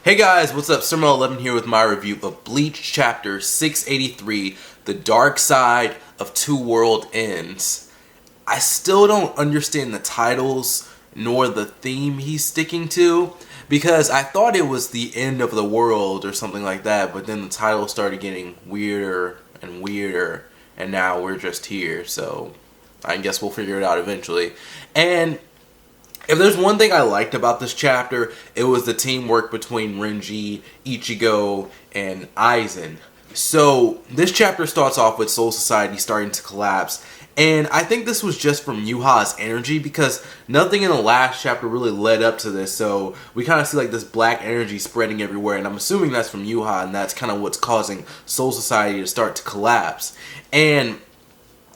Hey guys, what's up? Summer11 here with my review of Bleach Chapter 683, The Dark Side of Two World Ends. I still don't understand the titles nor the theme he's sticking to, because I thought it was the end of the world or something like that, but then the title started getting weirder and weirder, and now we're just here, so I guess we'll figure it out eventually. And if there's one thing I liked about this chapter, it was the teamwork between Renji, Ichigo, and Aizen. So this chapter starts off with Soul Society starting to collapse, and I think this was just from Yhwach's energy, because nothing in the last chapter really led up to this, so we kind of see like this black energy spreading everywhere, and I'm assuming that's from Yhwach, and that's kind of what's causing Soul Society to start to collapse. And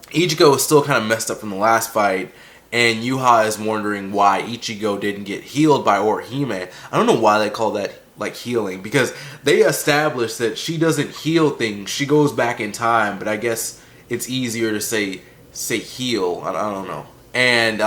Ichigo is still kind of messed up from the last fight, and Yhwach is wondering why Ichigo didn't get healed by Orihime. I don't know why they call that like healing, because they established that she doesn't heal things, she goes back in time, but I guess it's easier to say heal. I don't know. And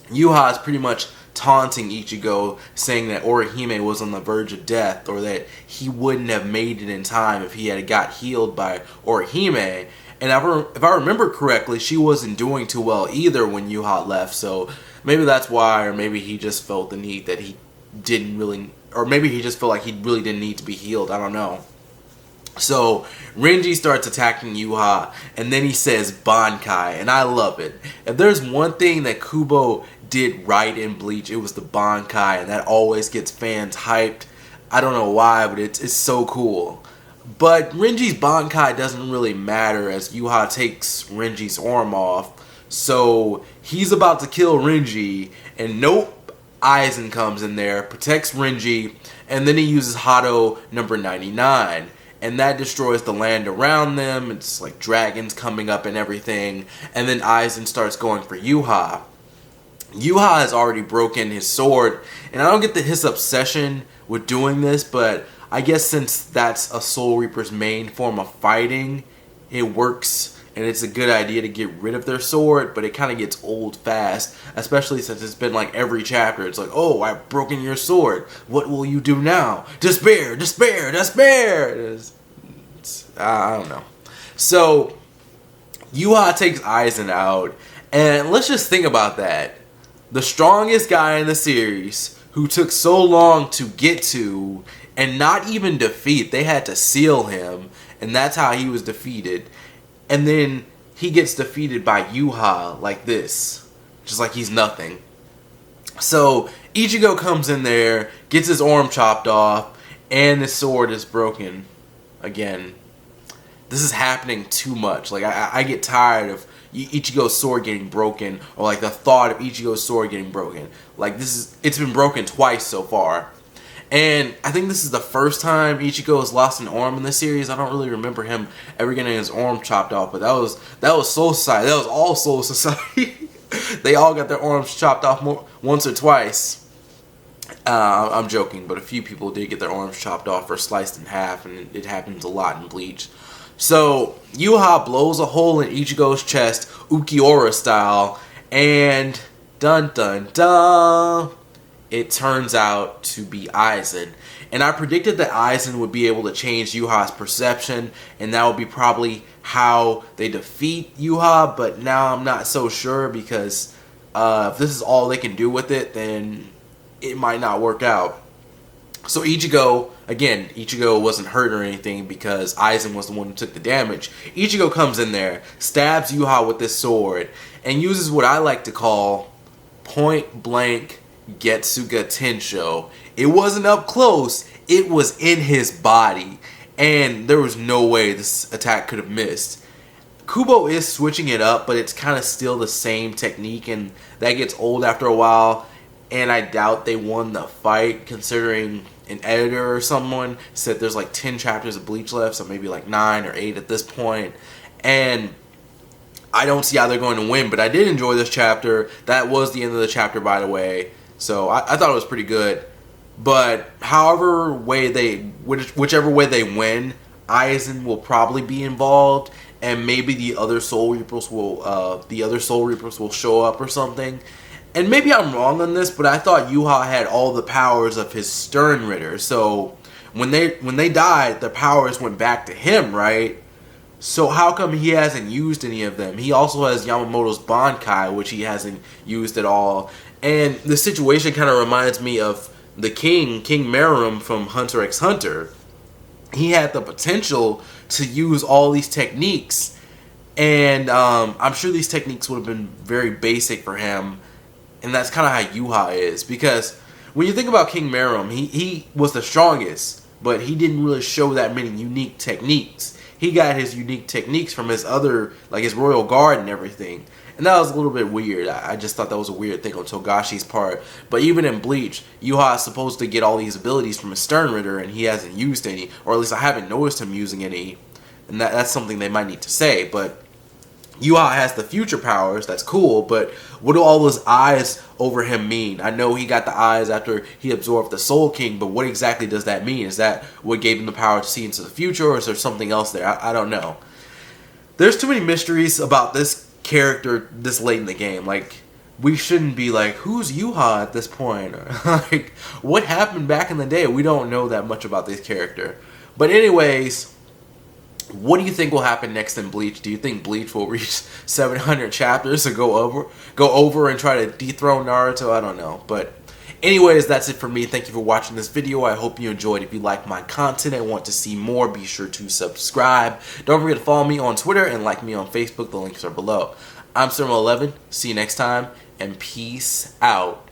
Yhwach is pretty much taunting Ichigo, saying that Orihime was on the verge of death, or that he wouldn't have made it in time if he had got healed by Orihime. And if I remember correctly, she wasn't doing too well either when Yhwach left, so maybe that's why, or maybe he just felt the need that he didn't really, or maybe he just felt like he really didn't need to be healed, I don't know. So Renji starts attacking Yhwach, and then he says Bankai, and I love it. If there's one thing that Kubo did right in Bleach, it was the Bankai, and that always gets fans hyped. I don't know why, but it's so cool. But Renji's Bankai doesn't really matter, as Yhwach takes Renji's arm off. So he's about to kill Renji, and nope, Aizen comes in there, protects Renji, and then he uses Hado number 99. And that destroys the land around them. It's like dragons coming up and everything. And then Aizen starts going for Yhwach. Yhwach has already broken his sword, and I don't get his obsession with doing this, but I guess since that's a Soul Reaper's main form of fighting, it works, and it's a good idea to get rid of their sword, but it kind of gets old fast, especially since it's been like every chapter. It's like, oh, I've broken your sword. What will you do now? Despair, despair, despair! I don't know. So, Yhwach takes Aizen out, and let's just think about that. The strongest guy in the series, who took so long to get to, and not even defeat, they had to seal him, and that's how he was defeated. And then he gets defeated by Yhwach like this, just like he's nothing. So Ichigo comes in there, gets his arm chopped off, and his sword is broken again. This is happening too much. Like I get tired of Ichigo's sword getting broken, or like the thought of Ichigo's sword getting broken. Like it's been broken twice so far. And I think this is the first time Ichigo has lost an arm in the series. I don't really remember him ever getting his arm chopped off, but that was Soul Society. That was all Soul Society. They all got their arms chopped off once or twice. I'm joking, but a few people did get their arms chopped off or sliced in half, and it happens a lot in Bleach. So Yhwach blows a hole in Ichigo's chest, Ukiura style, and dun dun dun, it turns out to be Aizen. And I predicted that Aizen would be able to change Yhwach's perception, and that would be probably how they defeat Yhwach, but now I'm not so sure, because if this is all they can do with it, then it might not work out. So Ichigo, again, Ichigo wasn't hurt or anything because Aizen was the one who took the damage. Ichigo comes in there, stabs Yhwach with this sword, and uses what I like to call point blank Getsuga Tenshou. It wasn't up close, it was in his body, and there was no way this attack could have missed. Kubo is switching it up, but it's kind of still the same technique, and that gets old after a while, and I doubt they won the fight, considering an editor or someone said there's like 10 chapters of Bleach left, so maybe like 9 or 8 at this point, and I don't see how they're going to win, but I did enjoy this chapter. That was the end of the chapter, by the way. So I thought it was pretty good. But whichever way they win, Aizen will probably be involved, and maybe the other Soul Reapers will show up or something. And maybe I'm wrong on this, but I thought Yhwach had all the powers of his Stern Ritter. So when they died, the powers went back to him, right? So how come he hasn't used any of them? He also has Yamamoto's Bankai, which he hasn't used at all. And the situation kind of reminds me of the King Meruem from Hunter x Hunter. He had the potential to use all these techniques, and I'm sure these techniques would have been very basic for him, and that's kind of how Yhwach is. Because when you think about King Meruem, he was the strongest, but he didn't really show that many unique techniques. He got his unique techniques from his other, like his royal guard and everything. And that was a little bit weird. I just thought that was a weird thing on Togashi's part. But even in Bleach, Yhwach is supposed to get all these abilities from his Stern Ritter, and he hasn't used any. Or at least I haven't noticed him using any. And that's something they might need to say. But Yhwach has the future powers. That's cool. But what do all those eyes over him mean? I know he got the eyes after he absorbed the Soul King, but what exactly does that mean? Is that what gave him the power to see into the future, or is there something else there? I don't know. There's too many mysteries about this character this late in the game. Like, we shouldn't be like, who's Yhwach at this point? Like, what happened back in the day? We don't know that much about this character. But anyways, what do you think will happen next in Bleach? Do you think Bleach will reach 700 chapters to go over and try to dethrone Naruto? I don't know. But anyways, that's it for me. Thank you for watching this video. I hope you enjoyed. If you like my content and want to see more, be sure to subscribe. Don't forget to follow me on Twitter and like me on Facebook. The links are below. I'm Sermo11. See you next time, and peace out.